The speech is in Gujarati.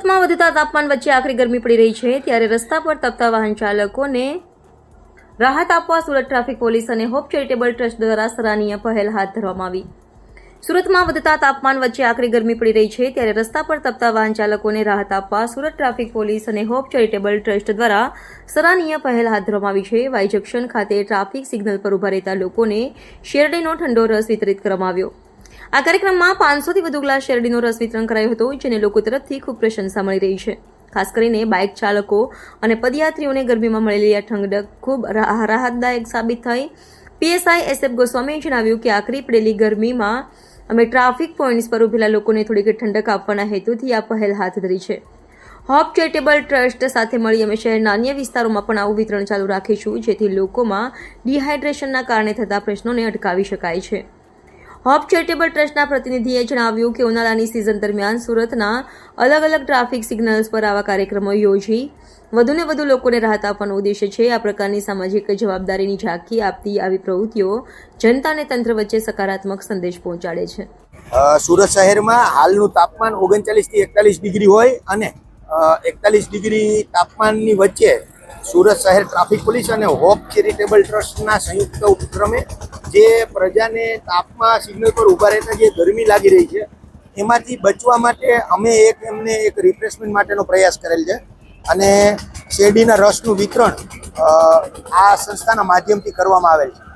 સુરતમાં વધતા તાપમાન વચ્ચે આકરી ગરમી પડી રહી છે, ત્યારે રસ્તા પર તપતા વાહન ચાલકોને રાહત આપવા સુરત ટ્રાફિક પોલીસ અને હોપ ચેરિટેબલ ટ્રસ્ટ દ્વારા સરાહનીય પહેલ હાથ ધરવામાં આવી। સુરતમાં વધતા તાપમાન વચ્ચે આકરી ગરમી પડી રહી છે, ત્યારે રસ્તા પર તપતા વાહન ચાલકોને રાહત આપવા સુરત ટ્રાફિક પોલીસ અને હોપ ચેરિટેબલ ટ્રસ્ટ દ્વારા સરાહનીય પહેલ હાથ ધરવામાં આવી છે। વાય જંકશન ખાતે ટ્રાફિક સિગ્નલ પર ઉભા રહેતા લોકોને શેરડીનો ઠંડો રસ વિતરિત કરવામાં આવ્યો। આ કાર્યક્રમમાં 500થી વધુ ગ્લાસ શેરડીનો રસ વિતરણ કરાયો હતો, જેને લોકો તરફથી ખૂબ પ્રશંસા મળી રહી છે। ખાસ કરીને બાઇક ચાલકો અને પદયાત્રીઓને ગરમીમાં મળેલી આ ઠંડક ખૂબ રાહતદાયક સાબિત થઈ। પીએસઆઈ એસએફ ગોસ્વામીએ જણાવ્યું કે આકરી પડેલી ગરમીમાં અમે ટ્રાફિક પોઈન્ટ્સ પર ઉભેલા લોકોને થોડીક ઠંડક આપવાના હેતુથી આ પહેલ હાથ ધરી છે। હોપ ચેરિટેબલ ટ્રસ્ટ સાથે મળી અમે શહેરના અન્ય વિસ્તારોમાં પણ આવું વિતરણ ચાલુ રાખીશું, જેથી લોકોમાં ડિહાઇડ્રેશનના કારણે થતા પ્રશ્નોને અટકાવી શકાય છે। હોપ ચેરિટેબલ ટ્રસ્ટના પ્રતિનિધિએ જણાવ્યું કે ઉનાળાની સિઝન દરમિયાન સુરતના અલગ અલગ ટ્રાફિક સિગ્નલ્સ પર આવા કાર્યક્રમો યોજી વધુને વધુ લોકોને રાહત આપવાનો ઉદ્દેશ્ય છે। આ પ્રકારની સામાજિક જવાબદારીની ઝાંખી આપતી આવી પ્રવૃત્તિઓ જનતા અને તંત્ર વચ્ચે સકારાત્મક સંદેશ પહોંચાડે છે। સુરત શહેરમાં હાલનું તાપમાન 39 થી 41 ડિગ્રી હોય અને 41 ડિગ્રી તાપમાનની વચ્ચે સુરત શહેર ટ્રાફિક પોલીસ અને હોપ ચેરિટેબલ ટ્રસ્ટના સંયુક્ત ઉપક્રમે જે પ્રજાને તાપમાં સિગ્નલ પર ઊભા રહેતા જે ગરમી લાગી રહી છે એમાંથી બચવા માટે અમે એમને એક રિફ્રેશમેન્ટ માટેનો પ્રયાસ કરેલ છે અને શેરડીના રસનું વિતરણ આ સંસ્થાના માધ્યમથી કરવામાં આવેલ છે।